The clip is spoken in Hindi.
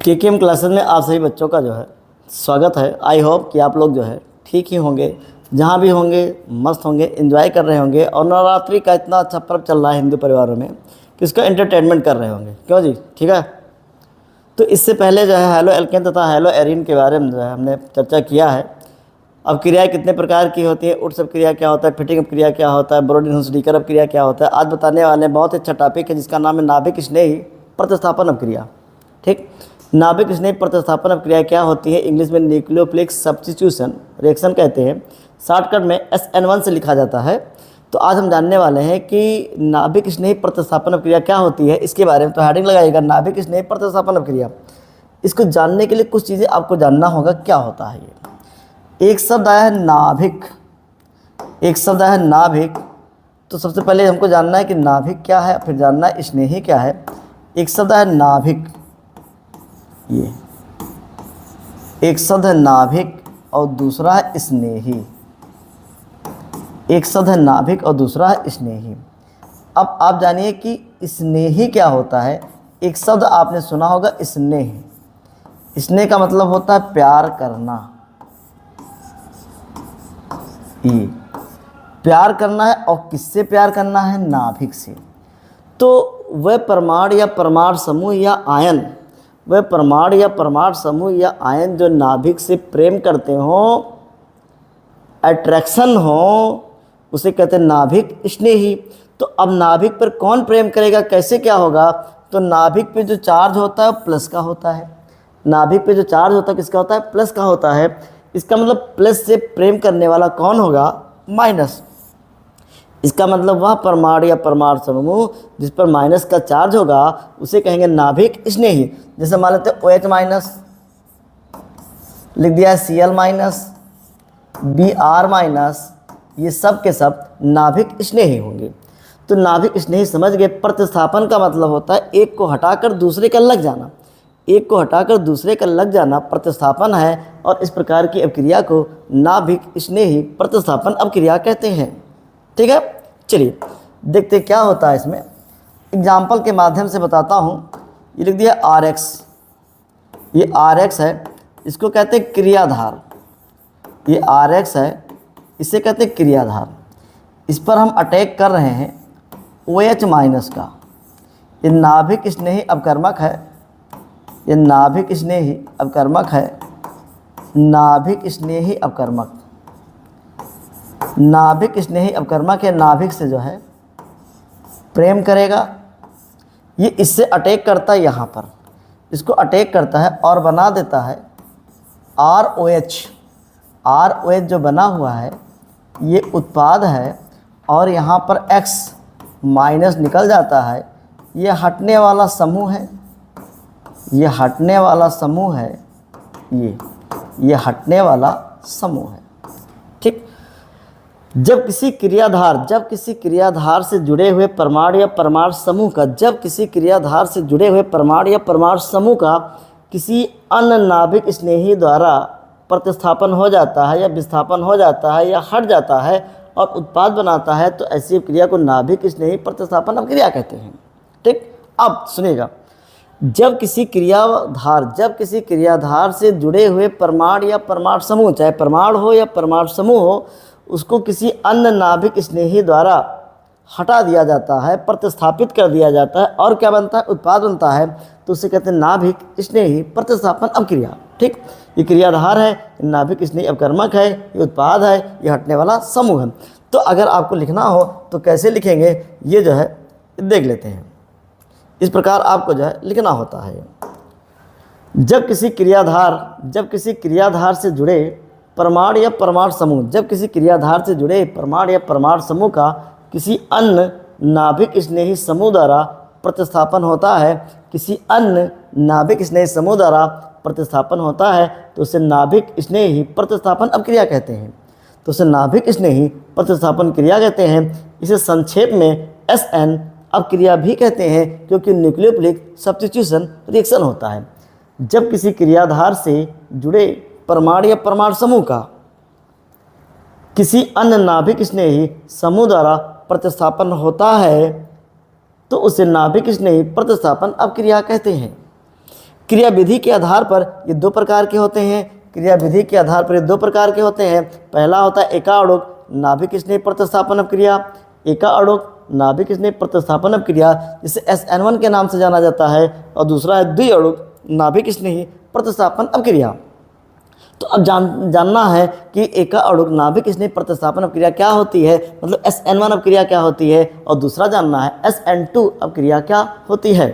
केकेएम क्लासेस में आप सभी बच्चों का जो है स्वागत है। आई होप कि आप लोग जो है ठीक ही होंगे, जहाँ भी होंगे मस्त होंगे, एंजॉय कर रहे होंगे। और नवरात्रि का इतना अच्छा पर्व चल रहा है हिंदू परिवारों में कि इसका एंटरटेनमेंट कर रहे होंगे। क्यों जी? ठीक है। तो इससे पहले जो है हेलो एल्केन तथा हेलो एरिन के बारे में जो है हमने चर्चा किया है। अब क्रियाएँ कितने प्रकार की होती है, उठ सब क्रिया क्या होता है, फिटिंग अप क्रिया क्या होता है, ब्रोडिन स्टिकर अप क्रिया क्या होता है, आज बताने वाले बहुत अच्छा टॉपिक है जिसका नाम है नाभिक स्नेही प्रतिस्थापन अप क्रिया। ठीक, नाभिक स्नेही प्रतिस्थापन अप क्रिया क्या होती है? इंग्लिश में न्यूक्लियोफिलिक सब्स्टिट्यूशन रिएक्शन कहते हैं, शॉर्टकट में SN1 से लिखा जाता है। तो आज हम जानने वाले हैं कि नाभिक स्नेही प्रतिस्थापन अप क्रिया क्या होती है, इसके बारे में। तो हेडिंग लगाइएगा नाभिक स्नेही प्रतिस्थापन अप क्रिया। इसको जानने के लिए कुछ चीज़ें आपको जानना होगा। क्या होता है ये? एक शब्द आया है नाभिक, एक शब्द आया है नाभिक। तो सबसे पहले हमको जानना है कि नाभिक क्या है, फिर जानना है स्नेही क्या है। एक शब्द है नाभिक, ये एक शब्द है नाभिक और दूसरा है स्नेही। एक शब्द है नाभिक और दूसरा है स्नेही। अब आप जानिए कि स्नेही क्या होता है। एक शब्द आपने सुना होगा स्नेह। स्नेह का मतलब होता है प्यार करना। ये प्यार करना है, और किससे प्यार करना है? नाभिक से। तो वह परमाणु या परमाणु समूह या आयन, वह परमाणु या परमाणु समूह या आयन जो नाभिक से प्रेम करते हों, अट्रैक्शन हो, उसे कहते हैं नाभिक स्नेही। तो अब नाभिक पर कौन प्रेम करेगा, कैसे क्या होगा? तो नाभिक पे जो चार्ज होता है प्लस का होता है। नाभिक पे जो चार्ज होता है किसका होता है? प्लस का होता है। इसका मतलब प्लस से प्रेम करने वाला कौन होगा? माइनस। इसका मतलब वह परमाणु या परमाणु समूह जिस पर माइनस का चार्ज होगा उसे कहेंगे नाभिक स्नेही। जैसे मान लेते हैं OH माइनस, लिख दिया है Cl माइनस, Br माइनस, ये सब के सब नाभिक स्नेही होंगे। तो नाभिक स्नेही समझ गए। प्रतिस्थापन का मतलब होता है एक को हटाकर दूसरे का लग जाना। एक को हटाकर दूसरे का लग जाना प्रतिस्थापन है, और इस प्रकार की अपक्रिया को नाभिक स्नेही प्रतिस्थापन अपक्रिया कहते हैं। ठीक है, चलिए देखते क्या होता है इसमें। एग्जाम्पल के माध्यम से बताता हूँ। ये लिख दिया RX, ये RX है, इसको कहते हैं क्रियाधार। ये RX है, इसे कहते हैं क्रियाधार। इस पर हम अटैक कर रहे हैं OH माइनस का। ये नाभिक स्नेही अपकर्मक है, ये नाभिक स्नेही अपकर्मक है, नाभिक स्नेही अपकर्मक, नाभिक स्नेही अपकर्मक है। नाभिक से जो है प्रेम करेगा। ये इससे अटैक करता है, यहाँ पर इसको अटैक करता है और बना देता है ROH। ROH जो बना हुआ है ये उत्पाद है, और यहाँ पर X माइनस निकल जाता है। ये हटने वाला समूह है, ये हटने वाला समूह है, ये हटने वाला समूह है। ठीक, जब किसी क्रियाधार से जुड़े हुए परमाणु या परमाणु समूह का, जब किसी क्रियाधार से जुड़े हुए परमाणु या परमाणु समूह का किसी अन्य नाभिक स्नेही द्वारा प्रतिस्थापन हो जाता है या विस्थापन हो जाता है या हट जाता है और उत्पाद बनाता है, तो ऐसी क्रिया को नाभिक स्नेही प्रतिस्थापन अपक्रिया कहते हैं। ठीक, अब सुनिएगा। जब किसी क्रियाधार से जुड़े हुए परमाणु या परमाणु समूह, चाहे परमाणु हो या परमाणु समूह हो, उसको किसी अन्य नाभिक स्नेही द्वारा हटा दिया जाता है, प्रतिस्थापित कर दिया जाता है, और क्या बनता है? उत्पाद बनता है। तो उसे कहते हैं नाभिक स्नेही प्रतिस्थापन अपक्रिया। ठीक, ये क्रियाधार है, नाभिक स्नेही अपकर्मक है, ये उत्पाद है, ये हटने वाला समूह है। तो अगर आपको लिखना हो तो कैसे लिखेंगे, ये जो है देख लेते हैं। इस प्रकार आपको जो है लिखना होता है। जब किसी क्रियाधार से जुड़े परमाणु या परमाणु समूह, जब किसी क्रियाधार से जुड़े परमाणु या परमाणु समूह का किसी अन्य नाभिक स्नेही समूह द्वारा प्रतिस्थापन होता है, किसी अन्य नाभिक स्नेही समूह द्वारा प्रतिस्थापन होता है, तो उसे नाभिक स्नेही प्रतिस्थापन अपक्रिया कहते हैं। तो उसे नाभिक स्नेही प्रतिस्थापन क्रिया कहते हैं। इसे संक्षेप में SN अपक्रिया भी कहते हैं, क्योंकि न्यूक्लियोफिलिक सब्स्टिट्यूशन रिएक्शन होता है। जब किसी क्रियाधार से जुड़े परमाणु या परमाणु समूह का किसी अन्य नाभिक स्नेही समूह द्वारा प्रतिस्थापन होता है, तो उसे नाभिक स्नेही प्रतिस्थापन अपक्रिया कहते हैं। क्रिया विधि के आधार पर ये दो प्रकार के होते हैं। क्रिया विधि के आधार पर ये दो प्रकार के होते हैं। पहला होता है एका अणुक नाभिक स्नेह प्रतिस्थापन अपक्रिया, एका अणुक नाभिक स्नेह प्रतिस्थापन अपक्रिया जिसे SN1 के नाम से जाना जाता है, और दूसरा है द्विअणुक नाभिक स्नेही प्रतिस्थापन अपक्रिया। तो अब जानना है कि एका अणुक नाभिक स्नेह प्रतिस्थापन अपक्रिया क्या होती है, मतलब SN1 अपक्रिया क्या होती है, और दूसरा जानना है SN2 अपक्रिया क्या होती है।